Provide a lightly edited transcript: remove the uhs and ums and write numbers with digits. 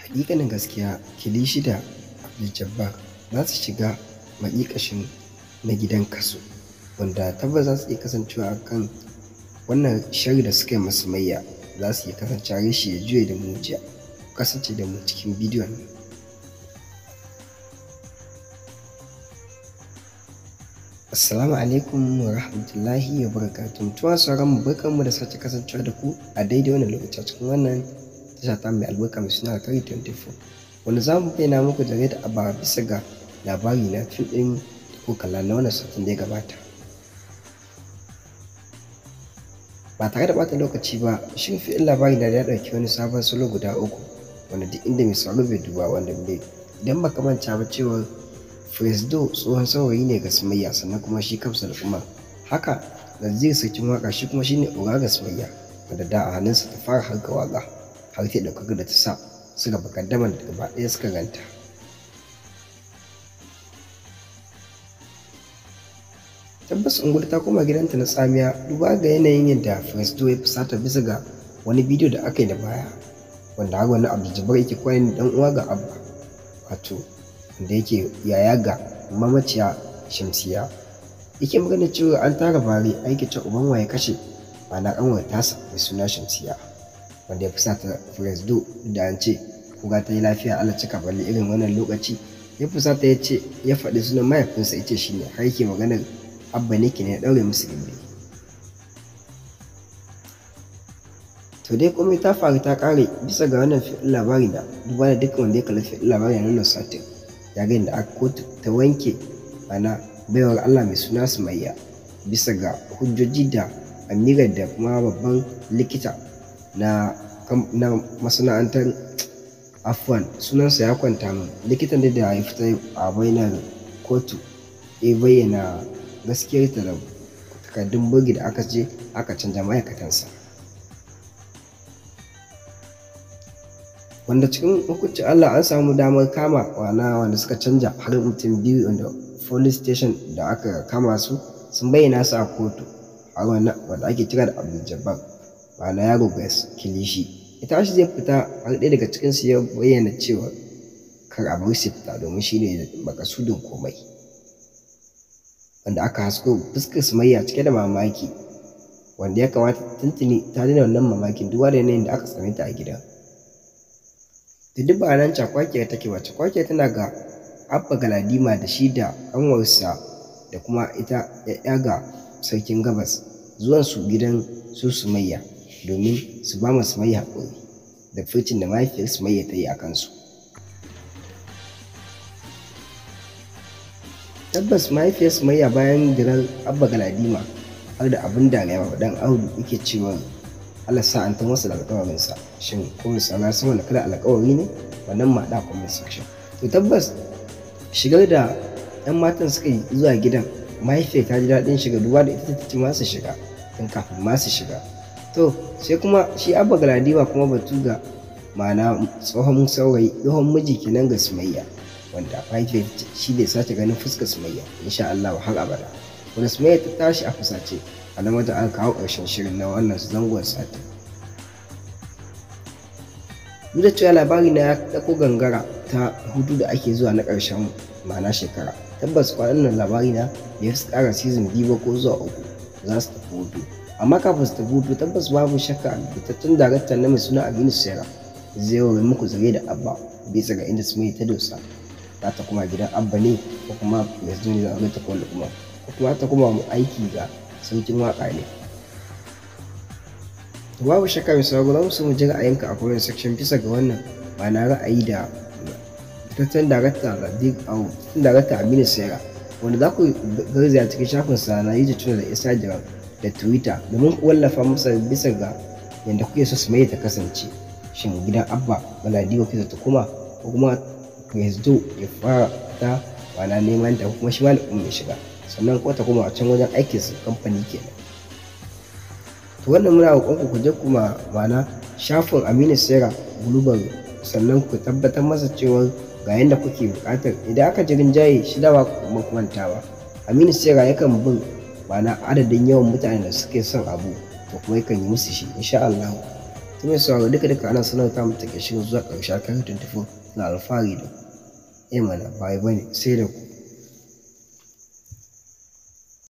Hakikanin gaskiya Kilishi da Abdul-Jabbar za su shiga maƙiƙashin na gidan kaso, wanda tabbas za su iya kasancewa a kan wannan sharri da suka yi ma Sumayya, za su iya kasancewa reshe ya juye da mujiya. Ku kasance da mu cikin bidiyon nan. Assalamu alaikum wa rahmatullahi wa barakatuh. Tuwa sauran mu barkanmu da sake kasancewa da ku a daidai wannan lokaci cikin wannan tasha ta mai albarka mai suna Alkhairi 24, wanda za mu bayyana muku da da abara bisa ga labari na fim ɗin da kuka kalla na wannan satin da ya gabata. Ba tare da ɓata lokaci ba, shirin fim ɗin labari na ya ɗauki wani sabon salo guda uku, wanda duk inda mai sauraro bai duba, wanda bai idan baka manta ba cewa Firesido tsohon saurayi ne ga Sumayya, sannan kuma shi kansa da kuma haka Naziru sarkin waƙa shi kuma shine oga ga Sumayya, wanda da a hannunsa ta fara harka waƙa har ta ɗaukaka da ta sa suka bakaddama da gaba ɗaya suka ganta. Tabbas Ungulu ta koma gidanta na tsamiya duba ga yanayin yadda Firesido ya fusata bisa ga wani bidiyo da aka yi da baya, wanda har wani Abdul-Jabbar yake kwanin dan uwa ga Abba, wato da yake yaya ga mamaciya Shamsiyya, yake magana cewa an tara bare aiki ta uban waye kashe ma'ana kanwar tasa mai suna Shamsiyya, wanda ya fusata Firesido da an ce kuga ta yi lafiya Allah cika balle irin wannan lokaci. Ya fusata ya ce ya faɗi sunan mahaifinsa ya ce shine har yake maganar Abba ne ke ne ya ɗaure musu gindi. To dai komai ta faru ta ƙare bisa ga wannan fi'in labari da duba da dukkan wanda ya kalli fi'in labari na wannan satin ya ga yadda aka kotu ta wanke ana baiwar Allah mai suna Sumayya bisa ga hujjoji da Amira da kuma babban likita na masana'antar Afwan sunansa ya kwanta min, likitan da ya fita a bainar kotu ya bayyana gaskiyar ta da takardun bogi da aka je aka canja ma'aikatansa, wanda cikin hukuncin Allah an samu damar kama wanda suka canja har mutum biyu, wanda police station da aka kama su sun bayyana su a kotu, har wanda ake kira da Abdul-Jabbar ma'ana yaro ga Kilishi ya tashi zai fita, har ɗaya daga cikinsu ya bayyana cewa kar a bar shi fita domin shi ne makasudin komai, wanda aka hasko fuskar Sumayya cike da mamaki, wanda ya kamata tuntuni ta daina wannan mamakin duba da yanayin da aka same ta a gida. Da duk ba nan Cakwakiyar take ba, Cakwakiyar tana ga Abba Galadima da shi da ƙanwarsa da kuma ita ya ga sarkin gabas zuwan su gidan su Sumayya domin su ba ma Sumayya haƙuri da furcin da mahaifiyar Sumayya ta yi a kansu. Tabbas mahaifiyar Sumayya bayan dirar Abba Galadima har da abin dariya wa dan Audu yake cewa Allah sa an ta masa da alƙawarinsa, shin ko misala sama da kada alƙawari ne wannan ma da comment section. To tabbas shigar da 'yan matan suka yi zuwa gidan mahaifiyar ta ji daɗin shiga duba da ita ta ce masu shiga tun kafin masu shiga. To sai kuma shi Abba Galadima kuma batu ga ma'ana tsohon saurayi tsohon miji kenan ga Sumayya, wanda mahaifiyar shi ne sace ganin fuskar Sumayya insha Allah har abada, wanda Sumayya ta tashi a fusace a nan wajen aka kawo ƙarshen shirin na wannan zangon satin. Duk da cewa labari na ya ɗauko gangara ta hutu da ake zuwa na ƙarshen ma'ana shekara, tabbas kwanan nan labari na ya fi ƙara season 2 ko zuwa 3 za su tafi hutu, amma kafin su tafi hutu tabbas babu shakka fitattun daraktan na mai suna Aminu Saira zai wuri muku zare da Abba bisa ga inda Sumayya ta dosa, za ta kuma gidan Abba ne ko kuma yanzu ne za a ta kwallo kuma ko kuma ta kuma mu aiki ga sarkin waƙa ne. Babu shakka mai sauraro za mu ji ra'ayinka a comment section bisa ga wannan ma'ana ra'ayi da fitattun darakta Aminu Saira, wanda za ku garzaya cikin shafinsa na YouTube da Instagram da Twitter domin ku wallafa masa bisa ga yadda kuke so Sumayya ta kasance. Shin gidan Abba Galadima kuke ta kuma ko kuma Firesido ya fara ta ma'ana neman ta kuma shi malamin ya shiga sannan ko ta kuma a can wajen aikinsa kamfani kenan. To wannan muna roƙon ku je kuma ma'ana shafin Aminu Saira Global sannan ku tabbatar masa cewa ga yadda kuke buƙatar idan aka ji rinjaye shi da ba ku mantawa Aminu Saira yakan bin ma'ana adadin yawan mutanen da suke son abu to kuma yakan yi musu shi insha Allah. Ta mai sauraro duka ana sanar ta mu take shirin zuwa ƙarshe a kan 24 na alfahari da ku. Mana ba bane sai da ku.